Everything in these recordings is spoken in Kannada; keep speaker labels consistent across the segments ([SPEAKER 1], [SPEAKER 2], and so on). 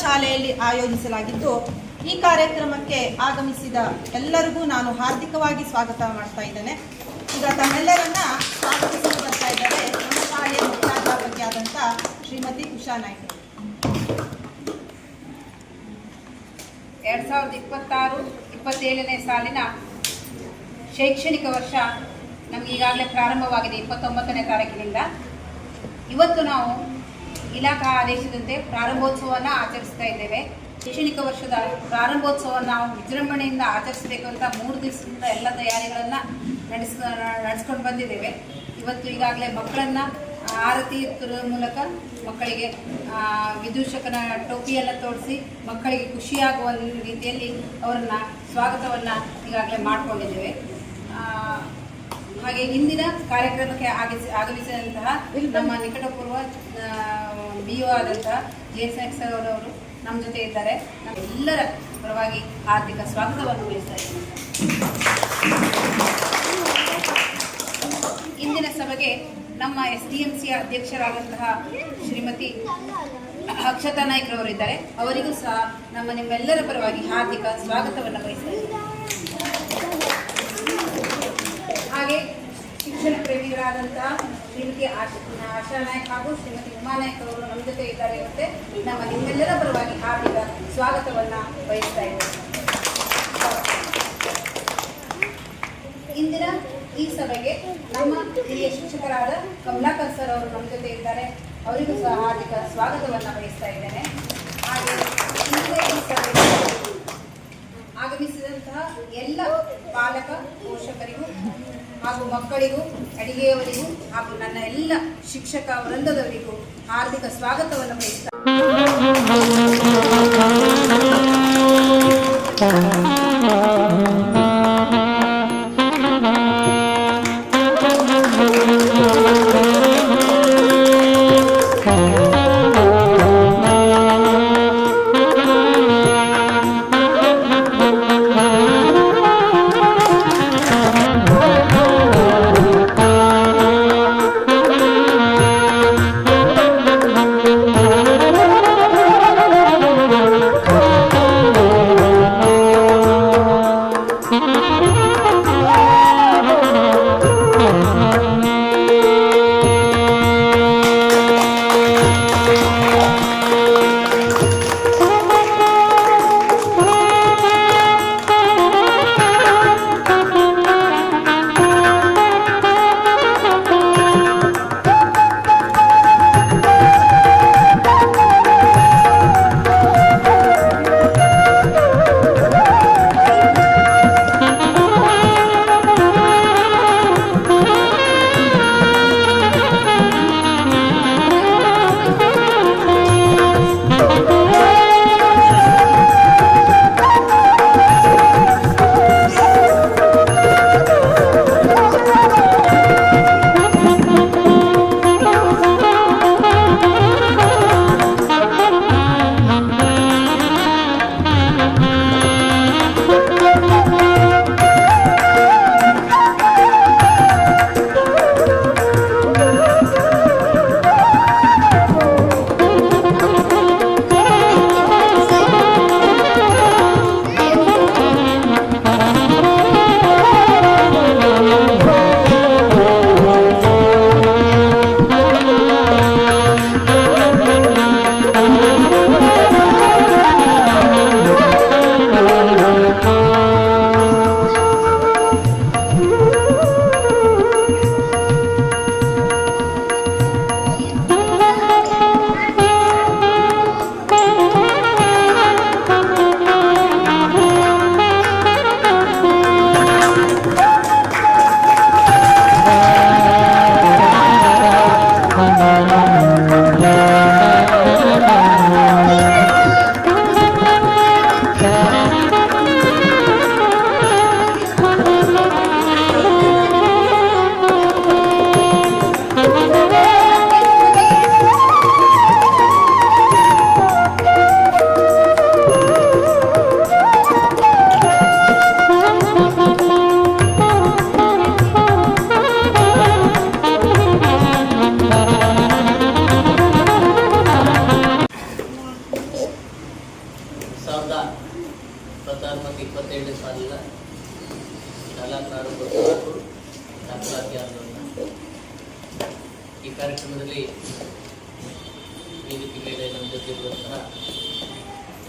[SPEAKER 1] ಶಾಲೆಯಲ್ಲಿ ಆಯೋಜಿಸಲಾಗಿದ್ದು, ಈ ಕಾರ್ಯಕ್ರಮಕ್ಕೆ ಆಗಮಿಸಿದ ಎಲ್ಲರಿಗೂ ನಾನು ಹಾರ್ದಿಕವಾಗಿ ಸ್ವಾಗತ ಮಾಡ್ತಾ ಇದ್ದೇನೆ. ಈಗ ತಮ್ಮೆಲ್ಲರನ್ನ ಸ್ವಾಗತಿಸಲು ಬರ್ತಾ ಇದ್ದಾರೆ ನಮ್ಮ ಶಾಲೆಯ ಮುಖ್ಯಾಧ್ಯಾಪಕಿಯಾದಂಥ ಶ್ರೀಮತಿ ಉಷಾ ನಾಯ್ಕ.
[SPEAKER 2] 2026-27ನೇ ಸಾಲಿನ ಶೈಕ್ಷಣಿಕ ವರ್ಷ ನಮಗೆ ಈಗಾಗಲೇ ಪ್ರಾರಂಭವಾಗಿದೆ 29ನೇ ತಾರೀಕಿನಿಂದ. ಇವತ್ತು ನಾವು ಇಲಾಖಾ ಆದೇಶದಂತೆ ಪ್ರಾರಂಭೋತ್ಸವವನ್ನು ಆಚರಿಸ್ತಾ ಇದ್ದೇವೆ. ಶೈಕ್ಷಣಿಕ ವರ್ಷದ ಪ್ರಾರಂಭೋತ್ಸವವನ್ನು ನಾವು ವಿಜೃಂಭಣೆಯಿಂದ ಆಚರಿಸಬೇಕು ಅಂತ 3 ದಿವಸದಿಂದ ಎಲ್ಲ ತಯಾರಿಗಳನ್ನು ನಡೆಸ್ಕೊಂಡು ಬಂದಿದ್ದೇವೆ. ಇವತ್ತು ಈಗಾಗಲೇ ಮಕ್ಕಳನ್ನು ಆರತಿ ಎತ್ತುವ ಮೂಲಕ ಮಕ್ಕಳಿಗೆ ವಿದೂಷಕನ ಟೋಪಿಯನ್ನು ತೋರಿಸಿ ಮಕ್ಕಳಿಗೆ ಖುಷಿಯಾಗುವ ರೀತಿಯಲ್ಲಿ ಅವರನ್ನು ಸ್ವಾಗತವನ್ನು ಈಗಾಗಲೇ ಮಾಡಿಕೊಂಡಿದ್ದೇವೆ. ಹಾಗೆ ಇಂದಿನ ಕಾರ್ಯಕ್ರಮಕ್ಕೆ ಆಗಮಿಸಿದಂತಹ ನಮ್ಮ ನಿಕಟಪೂರ್ವ BO ಆದಂತಹ JSX ಅವರವರು ನಮ್ಮ ಜೊತೆ ಇದ್ದಾರೆ. ನಮ್ಮೆಲ್ಲರ ಪರವಾಗಿ ಹಾರ್ದಿಕ ಸ್ವಾಗತವನ್ನು ಬಯಸ್ತಾ ಇದ್ದೇನೆ. ಇಂದಿನ ಸಭೆಗೆ ನಮ್ಮ SDMC ಅಧ್ಯಕ್ಷರಾದಂತಹ ಶ್ರೀಮತಿ ಅಕ್ಷತಾ ನಾಯ್ಕರವರಿದ್ದಾರೆ. ಅವರಿಗೂ ಸಹ ನಿಮ್ಮೆಲ್ಲರ ಪರವಾಗಿ ಹಾರ್ದಿಕ ಸ್ವಾಗತವನ್ನು ಬಯಸ್ತಾ ಇದ್ದೇನೆ. ಹಾಗೆ ಶಿಕ್ಷಣ ಪ್ರೇಮಿಗಳಾದಂತಹ ಶ್ರೀಮತಿ ಆಶಾ ನಾಯ್ಕ ಹಾಗೂ ಶ್ರೀಮತಿ ಉಮಾ ನಾಯ್ಕ ಅವರು ನಮ್ಮ ಜೊತೆ ಇದ್ದಾರೆ. ಮತ್ತೆ ನಿಮ್ಮೆಲ್ಲರ ಪರವಾಗಿ ಹಾರ್ದಿಕ ಸ್ವಾಗತವನ್ನು ಬಯಸ್ತಾ ಇದ್ದೇವೆ. ಇಂದಿನ ಈ ಸಭೆಗೆ ನಮ್ಮ ಹಿರಿಯ ಶಿಕ್ಷಕರಾದ ಕಮಲಾಕರ್ ಸರ್ ಅವರು ನಮ್ಮ ಜೊತೆ ಇದ್ದಾರೆ. ಅವರಿಗೂ ಸಹ ಹಾರ್ದಿಕ ಸ್ವಾಗತವನ್ನು ಬಯಸ್ತಾ ಇದ್ದೇನೆ. ಹಾಗೆ ಈ ಸಭೆಗೆ ಆಗಮಿಸಿದಂತಹ ಎಲ್ಲ ಪಾಲಕ ಪೋಷಕರಿಗೂ ಹಾಗೂ ಮಕ್ಕಳಿಗೂ, ಅಡಿಗೆಯವರಿಗೂ ಹಾಗೂ ನನ್ನ ಎಲ್ಲ ಶಿಕ್ಷಕ ವೃಂದದವರಿಗೂ ಹಾರ್ದಿಕ ಸ್ವಾಗತವನ್ನು ಬಯಸ್ತಾ
[SPEAKER 3] ಶಾಲಾ ಪ್ರಾರಂಭೋತ್ಸವ ಹಾಗೂ ದಾಖಲಾತಿ ಆಂದೋಲನ. ಈ ಕಾರ್ಯಕ್ರಮದಲ್ಲಿ ವೇದಿಕೆ ಮೇಲೆ ನಮ್ಮ ಜೊತೆ ಇರುವಂತಹ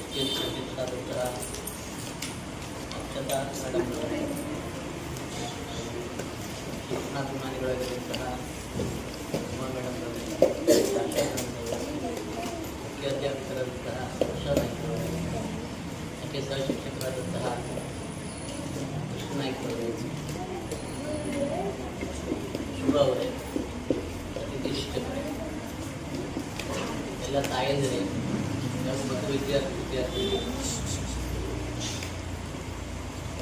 [SPEAKER 3] ಅತ್ಯಂತ ಅಕ್ಷತಾ ಮೇಡಮ್ ಅವರೇ, ಶಿಕ್ಷಣಾಭಿಮಾನಿಗಳಾಗಿರುವಂತಹ ಉಮಾ ಮೇಡಮ್ ಅವರೇ, ಮುಖ್ಯ ಅಧ್ಯಾಪಕರಾದಂತಹ ಉಷಾ ನಾಯ್ಕರವರೇ, ಮುಖ್ಯ ಸಹ ಶಿಕ್ಷಕರಾದಂತಹ ಕೃಷ್ಣ ನಾಯ್ಕರವರೇ, ಶುಭ ಅವರೇ, ಅತಿಥಿ ಶಿಕ್ಷಕರೇ, ಎಲ್ಲ ತಾಯಂದಿರೇ ಮತ್ತು ವಿದ್ಯಾರ್ಥಿ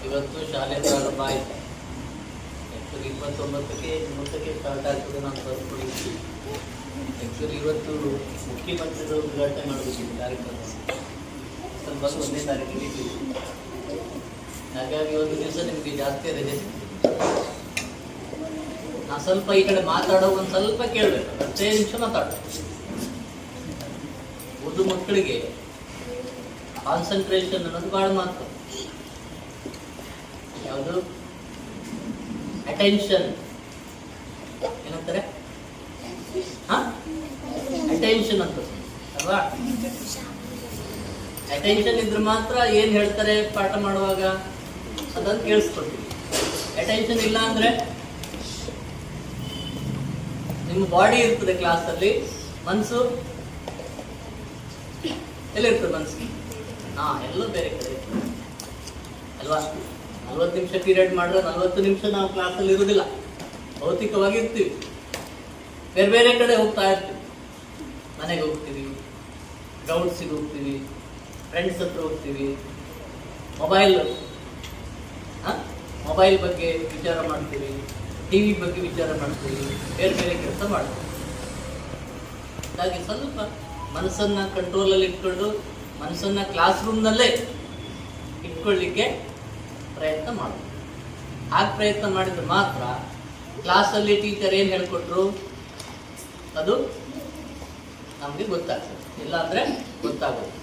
[SPEAKER 3] ಇವತ್ತು ಶಾಲೆ ಪ್ರಾರಂಭ ಆಯಿತು. ಆ್ಯಕ್ಚುಲಿ 29ಕ್ಕೆ ಸ್ಟಾರ್ಟ್ ಆಗ್ತದೆ. ನಾನು ಬರ್ಕೊಂಡಿದ್ವಿ. ಆ್ಯಕ್ಚುಲಿ ಇವತ್ತು ಮುಖ್ಯಮಂತ್ರಿಗಳು ಉದ್ಘಾಟನೆ ಮಾಡಬೇಕಿತ್ತು ಕಾರ್ಯಕ್ರಮ. ಸ್ವಲ್ಪ 1ನೇ ತಾರೀಕಿಗೆ ಇದ್ದೀವಿ. ಹಾಗಾಗಿ ಒಂದು ದಿವಸ ನಿಮಗೆ ಜಾಸ್ತಿ ರಜೆ. ನಾನು ಸ್ವಲ್ಪ ಈ ಕಡೆ ಮಾತಾಡೋ ಒಂದು ಸ್ವಲ್ಪ ಕೇಳಬೇಕು, 15 ನಿಮಿಷ ಮಾತಾಡಬೇಕು. ಓದು ಮಕ್ಕಳಿಗೆ ಕಾನ್ಸಂಟ್ರೇಷನ್ ಅನ್ನೋದು ಭಾಳ ಮಹತ್ವ. ಯಾವುದು ಅಟೆನ್ಷನ್ ಏನಂತಾರೆ? ಅಟೆನ್ಷನ್ ಅಂತ ಅಲ್ವಾ? ಅಟೆನ್ಷನ್ ಇದ್ರೆ ಮಾತ್ರ ಏನ್ ಹೇಳ್ತಾರೆ ಪಾಠ ಮಾಡುವಾಗ ಅದನ್ನು ಕೇಳಿಸ್ಕೊಳ್ತೀವಿ. ಅಟೆನ್ಷನ್ ಇಲ್ಲ ಅಂದ್ರೆ ನಿಮ್ಮ ಬಾಡಿ ಇರ್ತದೆ ಕ್ಲಾಸಲ್ಲಿ, ಮನಸ್ಸು ಎಲ್ಲಿರ್ತದೆ? ಮನಸ್ಸಿಗೆ ಎಲ್ಲೋ ಬೇರೆ ಕಡೆ ಇರ್ತದೆ ಅಲ್ವಾ? 40 ನಿಮಿಷ ಪೀರಿಯಡ್ ಮಾಡಿದ್ರೆ 40 ನಿಮಿಷ ನಾವು ಕ್ಲಾಸಲ್ಲಿ ಇರುವುದಿಲ್ಲ, ಭೌತಿಕವಾಗಿ ಇರ್ತೀವಿ, ಬೇರೆ ಬೇರೆ ಕಡೆ ಹೋಗ್ತಾ ಇರ್ತೀವಿ. ಮನೆಗೆ ಹೋಗ್ತೀವಿ, ಗ್ರೌಂಡ್ಸಿಗೆ ಹೋಗ್ತೀವಿ, ಫ್ರೆಂಡ್ಸ್ ಹತ್ರ ಹೋಗ್ತೀವಿ, ಮೊಬೈಲ್ ಬಗ್ಗೆ ವಿಚಾರ ಮಾಡ್ತೀವಿ, ಟಿವಿ ಬಗ್ಗೆ ವಿಚಾರ ಮಾಡ್ತೀವಿ, ಬೇರೆ ಬೇರೆ ಕೆಲಸ ಮಾಡ್ತೀವಿ. ಹಾಗಾಗಿ ಸ್ವಲ್ಪ ಮನಸ್ಸನ್ನ ಕಂಟ್ರೋಲಲ್ಲಿ ಇಟ್ಕೊಂಡು ಮನಸ್ಸನ್ನ ಕ್ಲಾಸ್ ರೂಮ್ನಲ್ಲೇ ಇಟ್ಕೊಳ್ಳಿಕ್ಕೆ ಪ್ರಯತ್ನ ಮಾಡಬೇಕು. ಹಾಗೆ ಪ್ರಯತ್ನ ಮಾಡಿದ್ರೆ ಮಾತ್ರ ಕ್ಲಾಸಲ್ಲಿ ಟೀಚರ್ ಏನು ಹೇಳ್ಕೊಟ್ರು ಅದು ನಮಗೆ ಗೊತ್ತಾಗ್ತದೆ. ಇಲ್ಲಾಂದರೆ ಗೊತ್ತಾಗೋದು.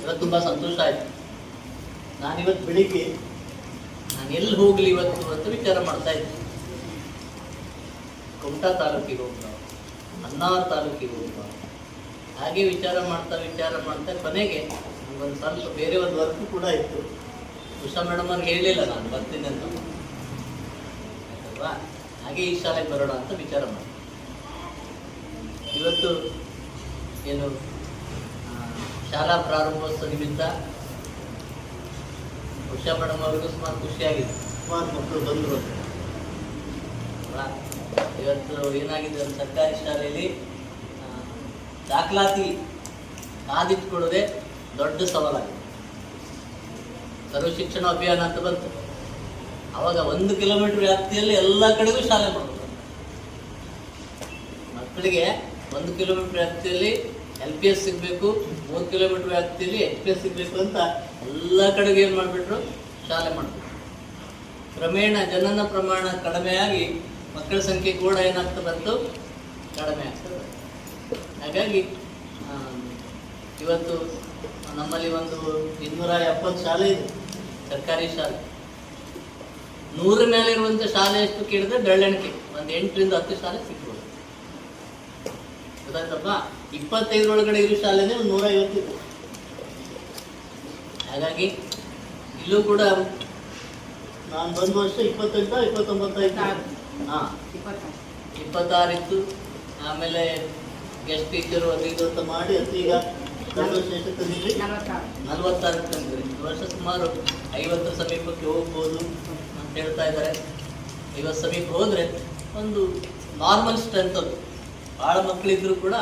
[SPEAKER 3] ಇವತ್ತು ತುಂಬ ಸಂತೋಷ ಆಯಿತು. ನಾನಿವತ್ತು ಬೆಳಿಗ್ಗೆ ನಾನು ಎಲ್ಲಿ ಹೋಗಲಿ ಇವತ್ತು ಅಂತ ವಿಚಾರ ಮಾಡ್ತಾ ಇದ್ದೆ. ಕುಮಟಾ ತಾಲೂಕಿಗೆ ಹೋಗ್ಬಾರ್ದು, ಅನ್ನಾವರ ತಾಲೂಕಿಗೆ ಹೋಗ್ಬಾರ್ದು, ಹಾಗೆ ವಿಚಾರ ಮಾಡ್ತಾ ಕೊನೆಗೆ ಒಂದು ಸ್ವಲ್ಪ ಬೇರೆ ಒಂದು ವರ್ಕ್ ಕೂಡ ಇತ್ತು. ಉಷಾ ಮೇಡಮ್ ಅವ್ರಿಗೆ ಹೇಳಿಲ್ಲ ನಾನು ಬರ್ತೀನಿ ಅಂತ ಅಲ್ವಾ? ಹಾಗೆ ಈ ಶಾಲೆಗೆ ಬರೋಣ ಅಂತ ವಿಚಾರ ಮಾಡಿ ಇವತ್ತು ಏನು ಶಾಲಾ ಪ್ರಾರಂಭೋತ್ಸವ ನಿಮಿತ್ತ ಉಷಾ ಮೇಡಮ್ ಅವ್ರಿಗೂ ಸುಮಾರು ಖುಷಿಯಾಗಿದೆ. ಸುಮಾರು ಮಕ್ಕಳು ಬಂದರು ಅಲ್ವಾ? ಇವತ್ತು ಏನಾಗಿದೆ, ಒಂದು ಸರ್ಕಾರಿ ಶಾಲೆಯಲ್ಲಿ ದಾಖಲಾತಿ ಕಾದಿಟ್ಕೊಳ್ಳೋದೇ ದೊಡ್ಡ ಸವಾಲಾಗಿದೆ. ಸರ್ವ ಶಿಕ್ಷಣ ಅಭಿಯಾನ ಅಂತ ಬಂತು. ಅವಾಗ 1 ಕಿಲೋಮೀಟರ್ ವ್ಯಾಪ್ತಿಯಲ್ಲಿ ಎಲ್ಲ ಕಡೆಗೂ ಶಾಲೆ ಮಾಡಬೇಕು. ಮಕ್ಕಳಿಗೆ 1 ಕಿಲೋಮೀಟರ್ ವ್ಯಾಪ್ತಿಯಲ್ಲಿ LPS ಸಿಗಬೇಕು, 3 ಕಿಲೋಮೀಟರ್ ವ್ಯಾಪ್ತಿಯಲ್ಲಿ HPS ಸಿಗಬೇಕು ಅಂತ ಎಲ್ಲ ಕಡೆಗೂ ಏನು ಮಾಡಿಬಿಟ್ರು, ಶಾಲೆ ಮಾಡಬೇಕು. ಕ್ರಮೇಣ ಜನನ ಪ್ರಮಾಣ ಕಡಿಮೆಯಾಗಿ ಮಕ್ಕಳ ಸಂಖ್ಯೆ ಕೂಡ ಏನಾಗ್ತಾ ಬಂತು, ಕಡಿಮೆ ಆಗ್ತದೆ. ಹಾಗಾಗಿ ಇವತ್ತು ನಮ್ಮಲ್ಲಿ ಒಂದು 270 ಶಾಲೆ ಇದೆ, ಸರ್ಕಾರಿ ಶಾಲೆ. 100 ಮೇಲೆ ಇರುವಂಥ ಶಾಲೆ ಎಷ್ಟು ಕೇಳಿದ್ರೆ ಬೆರಳೆಣಿಕೆ, ಒಂದು 8 ರಿಂದ 10 ಶಾಲೆ ಸಿಗ್ಬೋದು. ಗೊತ್ತಾಯ್ತಪ್ಪ? 25 ಒಳಗಡೆ ಇರೋ ಶಾಲೆನೇ ಒಂದು 150 ಇದೆ. ಹಾಗಾಗಿ ಇಲ್ಲೂ ಕೂಡ ನಾನು ಬಂದ ವರ್ಷ 28 29 ಆಯ್ತು. 26 ಇತ್ತು. ಆಮೇಲೆ ಗೆಸ್ಟ್ ಟೀಚರು ಅದು ಇದು ಅಂತ ಮಾಡಿ ಅದು ಈಗ 46 ತಂದಿದ್ರಿ, 46 ತಂದಿದ್ರಿ. ಈ ವರ್ಷ ಸುಮಾರು 50 ಸಮೀಪಕ್ಕೆ ಹೋಗ್ಬೋದು ಅಂತ ಹೇಳ್ತಾ ಇದ್ದಾರೆ. 50 ಸಮೀಪ ಹೋದರೆ ಒಂದು ನಾರ್ಮಲ್ ಸ್ಟ್ರೆಂತ್. ಅದು ಭಾಳ ಮಕ್ಕಳಿದ್ರು ಕೂಡ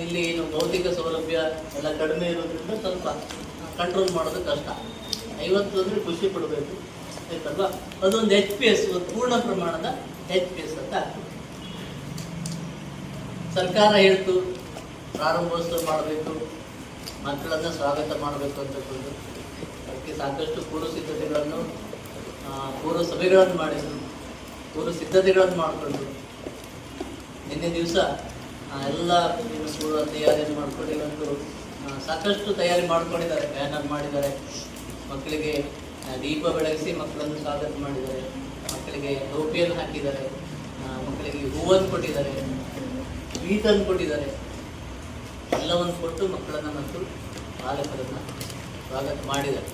[SPEAKER 3] ಇಲ್ಲಿ ಏನು ಭೌತಿಕ ಸೌಲಭ್ಯ ಎಲ್ಲ ಕಡಿಮೆ ಇರೋದ್ರಿಂದ ಸ್ವಲ್ಪ ಕಂಟ್ರೋಲ್ ಮಾಡೋದು ಕಷ್ಟ. 50 ಅಂದರೆ ಖುಷಿ ಪಡಬೇಕು ಆಯ್ತಲ್ವಾ? ಅದೊಂದು HPS, ಒಂದು ಪೂರ್ಣ ಪ್ರಮಾಣದ HPS ಅಂತ ಆಗ್ತದೆ. ಸರ್ಕಾರ ಹೇಳ್ತು ಪ್ರಾರಂಭೋತ್ಸವ ಮಾಡಬೇಕು, ಮಕ್ಕಳನ್ನು ಸ್ವಾಗತ ಮಾಡಬೇಕು ಅಂತಕೊಂಡು ಅದಕ್ಕೆ ಸಾಕಷ್ಟು ಪೂರ್ವ ಸಿದ್ಧತೆಗಳನ್ನು ಪೂರ್ವ ಸಭೆಗಳನ್ನು ಮಾಡಿದರು, ಪೂರ್ವ ಸಿದ್ಧತೆಗಳನ್ನು ಮಾಡಿಕೊಂಡು ನಿನ್ನೆ ದಿವಸ ಎಲ್ಲ ಪೂರ್ವ ತಯಾರಿಯನ್ನು ಮಾಡ್ಕೊಂಡು ಇವತ್ತು ಸಾಕಷ್ಟು ತಯಾರಿ ಮಾಡ್ಕೊಂಡಿದ್ದಾರೆ. ಬ್ಯಾನರ್ ಮಾಡಿದ್ದಾರೆ, ಮಕ್ಕಳಿಗೆ ದೀಪ ಬೆಳಗಿಸಿ ಮಕ್ಕಳನ್ನು ಸ್ವಾಗತ ಮಾಡಿದ್ದಾರೆ, ಮಕ್ಕಳಿಗೆ ಟೋಪಿಯನ್ನು ಹಾಕಿದ್ದಾರೆ, ಮಕ್ಕಳಿಗೆ ಹೂವನ್ನು ಕೊಟ್ಟಿದ್ದಾರೆ, ಸ್ವೀಟನ್ನು ಕೊಟ್ಟಿದ್ದಾರೆ. ಎಲ್ಲವನ್ನು ಕೊಟ್ಟು ಮಕ್ಕಳನ್ನು ಮತ್ತು ಬಾಲಕರನ್ನು ಸ್ವಾಗತ ಮಾಡಿದ್ದಾರೆ.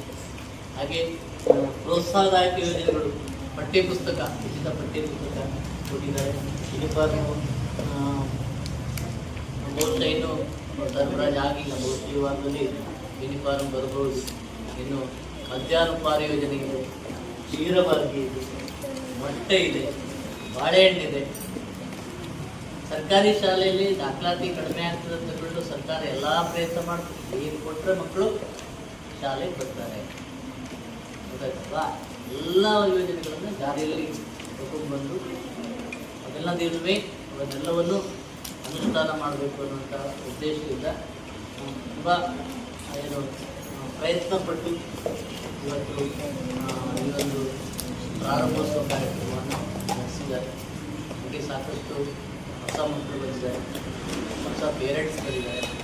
[SPEAKER 3] ಹಾಗೆ ಪ್ರೋತ್ಸಾಹದಾಯಕ ಯೋಜನೆಗಳು, ಪಠ್ಯಪುಸ್ತಕ, ಉಚಿತ ಪಠ್ಯಪುಸ್ತಕ ಕೊಟ್ಟಿದ್ದಾರೆ. ಯೂನಿಫಾರ್ಮು ಬಹುಶಃ ಇನ್ನು ಸರಬರಾಜು ಆಗಿಲ್ಲ, ಬಹುಶಃ ಇವಾಗಲೇ ಯೂನಿಫಾರ್ಮ್ ಬರ್ಬೋದು. ಇನ್ನು ಮಧ್ಯಾಹ್ನೋಪಹಾರ ಯೋಜನೆ ಇದೆ, ಕ್ಷೀರಭಾಗ್ಯ ಇದೆ, ಮೊಟ್ಟೆ ಇದೆ, ಬಾಳೆಹಣ್ಣಿದೆ. ಸರ್ಕಾರಿ ಶಾಲೆಯಲ್ಲಿ ದಾಖಲಾತಿ ಕಡಿಮೆ ಆಗ್ತದೆ ಅಂತ ಬಿಟ್ಟು ಸರ್ಕಾರ ಎಲ್ಲ ಪ್ರಯತ್ನ ಮಾಡ್ತದೆ. ಏನು ಕೊಟ್ಟರೆ ಮಕ್ಕಳು ಶಾಲೆಗೆ ಬರ್ತಾರೆ, ಗೊತ್ತಾಯ್ತಲ್ವಾ? ಎಲ್ಲ ಯೋಜನೆಗಳನ್ನು ಜಾರಿಯಲ್ಲಿ ತಗೊಂಡ್ಬಂದು ಅದೆಲ್ಲದಿರುವೆ ಅವನ್ನೆಲ್ಲವನ್ನು ಅನುಷ್ಠಾನ ಮಾಡಬೇಕು ಅನ್ನುವಂಥ ಉದ್ದೇಶದಿಂದ ತುಂಬ ಏನು ಪ್ರಯತ್ನಪಟ್ಟು ಇವತ್ತು ಈ ಒಂದು ಪ್ರಾರಂಭೋತ್ಸವ ಕಾರ್ಯಕ್ರಮವನ್ನು ನಡೆಸಿದ್ದಾರೆ. ಹಾಗೆ ಸಾಕಷ್ಟು ಹೊಸ ಮಕ್ಕಳು ಬಂದಿದ್ದಾರೆ, ಹೊಸ ಪೇರೆಂಟ್ಸ್ ಬಂದಿದ್ದಾರೆ.